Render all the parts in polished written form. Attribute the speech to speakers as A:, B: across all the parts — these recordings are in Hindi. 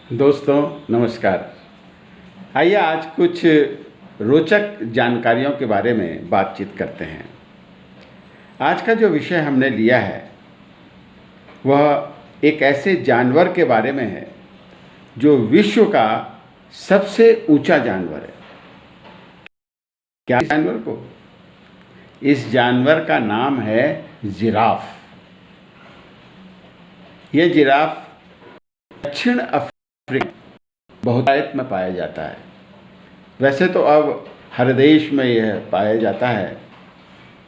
A: दोस्तों नमस्कार। आइए आज कुछ रोचक जानकारियों के बारे में बातचीत करते हैं। आज का जो विषय हमने लिया है वह एक ऐसे जानवर के बारे में है जो विश्व का सबसे ऊंचा जानवर है। क्या जानवर को? इस जानवर का नाम है जिराफ। यह जिराफ दक्षिण अफ्रीका बहुतायत में पाया जाता है। वैसे तो अब हर देश में यह पाया जाता है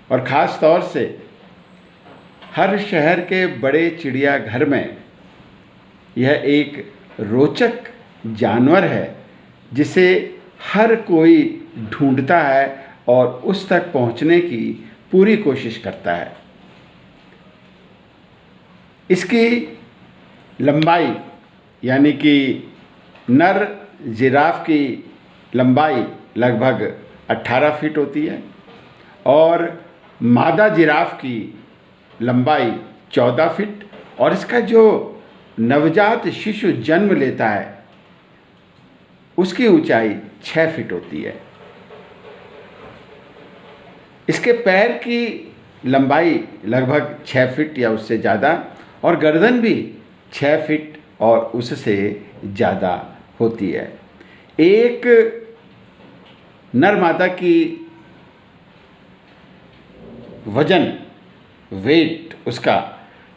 A: और ख़ास तौर से हर शहर के बड़े चिड़ियाघर में यह एक रोचक जानवर है जिसे हर कोई ढूंढता है और उस तक पहुंचने की पूरी कोशिश करता है। इसकी लंबाई यानी कि नर जिराफ की लंबाई लगभग 18 फीट होती है और मादा जिराफ की लंबाई 14 फीट और इसका जो नवजात शिशु जन्म लेता है उसकी ऊंचाई 6 फीट होती है। इसके पैर की लंबाई लगभग 6 फीट या उससे ज़्यादा और गर्दन भी 6 फीट और उससे ज़्यादा होती है। एक नर मादा की वजन वेट उसका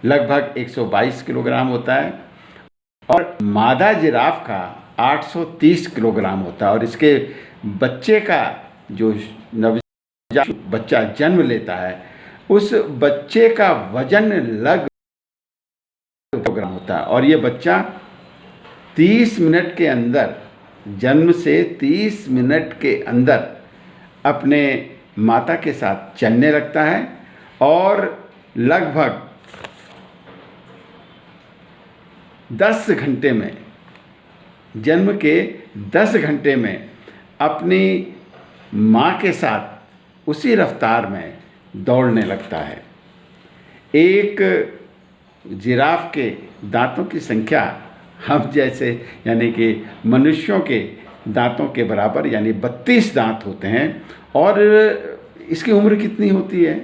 A: लगभग 122 किलोग्राम होता है और मादा जिराफ का 830 किलोग्राम होता है और इसके बच्चे का जो नवजात बच्चा जन्म लेता है उस बच्चे का वजन लगभग किलोग्राम होता है और ये बच्चा 30 मिनट के अंदर, जन्म से 30 मिनट के अंदर अपने माता के साथ चलने लगता है और लगभग 10 घंटे में, जन्म के 10 घंटे में अपनी माँ के साथ उसी रफ्तार में दौड़ने लगता है। एक जिराफ के दांतों की संख्या हम जैसे यानी कि मनुष्यों के दांतों के बराबर यानी 32 दांत होते हैं और इसकी उम्र कितनी होती है?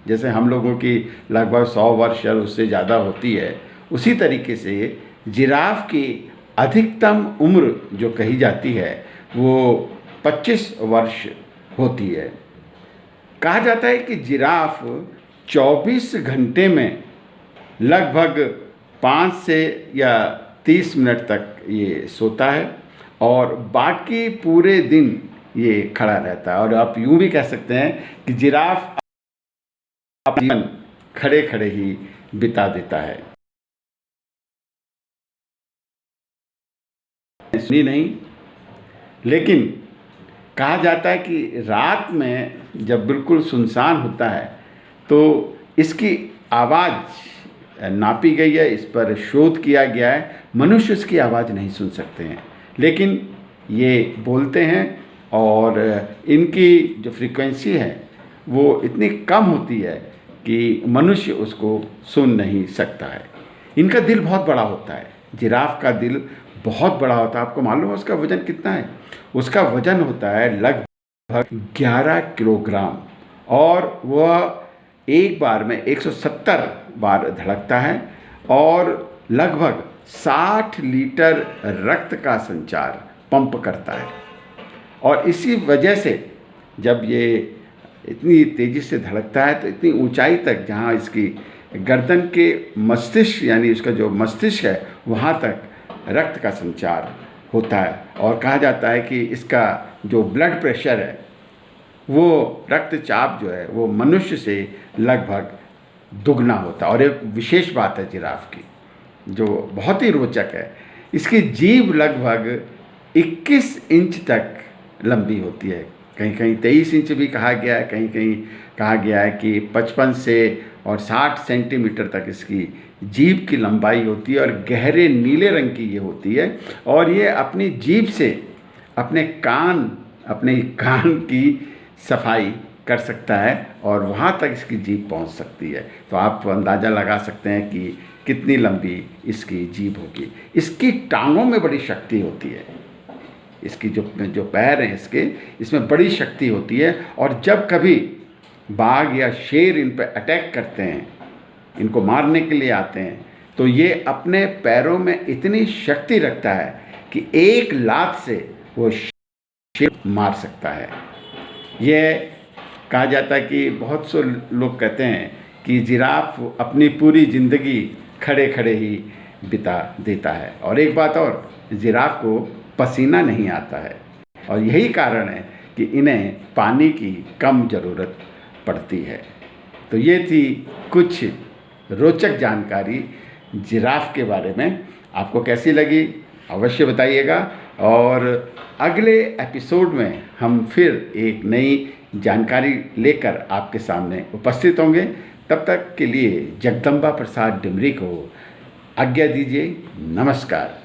A: जैसे हम लोगों की लगभग 100 वर्ष या उससे ज़्यादा होती है, उसी तरीके से जिराफ की अधिकतम उम्र जो कही जाती है वो 25 वर्ष होती है। कहा जाता है कि जिराफ 24 घंटे में लगभग 5 से या 30 मिनट तक ये सोता है और बाकी पूरे दिन ये खड़ा रहता है और आप यूँ भी कह सकते हैं कि जिराफ अपना जीवन खड़े खड़े ही बिता देता है। सुनी नहीं, लेकिन कहा जाता है कि रात में जब बिल्कुल सुनसान होता है तो इसकी आवाज़ नापी गई है, इस पर शोध किया गया है। मनुष्य इसकी आवाज़ नहीं सुन सकते हैं लेकिन ये बोलते हैं और इनकी जो फ्रीक्वेंसी है वो इतनी कम होती है कि मनुष्य उसको सुन नहीं सकता है। इनका दिल बहुत बड़ा होता है, जिराफ का दिल बहुत बड़ा होता है। आपको मालूम है उसका वज़न कितना है? उसका वज़न होता है लगभग 11 किलोग्राम और वह एक बार में 170 बार धड़कता है और लगभग 60 लीटर रक्त का संचार पंप करता है। और इसी वजह से जब ये इतनी तेज़ी से धड़कता है तो इतनी ऊंचाई तक जहाँ इसकी गर्दन के मस्तिष्क यानी उसका जो मस्तिष्क है वहाँ तक रक्त का संचार होता है और कहा जाता है कि इसका जो ब्लड प्रेशर है वो रक्तचाप जो है वो मनुष्य से लगभग दुगना होता है। और एक विशेष बात है जिराफ की जो बहुत ही रोचक है, इसकी जीभ लगभग 21 इंच तक लंबी होती है। कहीं कहीं 23 इंच भी कहा गया है, कहीं कहीं कहा गया है कि 55 से और 60 सेंटीमीटर तक इसकी जीभ की लंबाई होती है और गहरे नीले रंग की ये होती है और ये अपनी जीभ से अपने कान की सफाई कर सकता है और वहाँ तक इसकी जीभ पहुँच सकती है। तो आप अंदाज़ा लगा सकते हैं कि कितनी लंबी इसकी जीभ होगी। इसकी टांगों में बड़ी शक्ति होती है, इसकी जो पैर हैं इसके, इसमें बड़ी शक्ति होती है। और जब कभी बाघ या शेर इन पर अटैक करते हैं, इनको मारने के लिए आते हैं, तो ये अपने पैरों में इतनी शक्ति रखता है कि एक लात से वो शेर मार सकता है। यह कहा जाता है कि बहुत से लोग कहते हैं कि जिराफ अपनी पूरी ज़िंदगी खड़े खड़े ही बिता देता है। और एक बात और, जिराफ को पसीना नहीं आता है, और यही कारण है कि इन्हें पानी की कम ज़रूरत पड़ती है। तो ये थी कुछ रोचक जानकारी जिराफ के बारे में। आपको कैसी लगी अवश्य बताइएगा, और अगले एपिसोड में हम फिर एक नई जानकारी लेकर आपके सामने उपस्थित होंगे। तब तक के लिए जगदम्बा प्रसाद डिमरी को आज्ञा दीजिए। नमस्कार।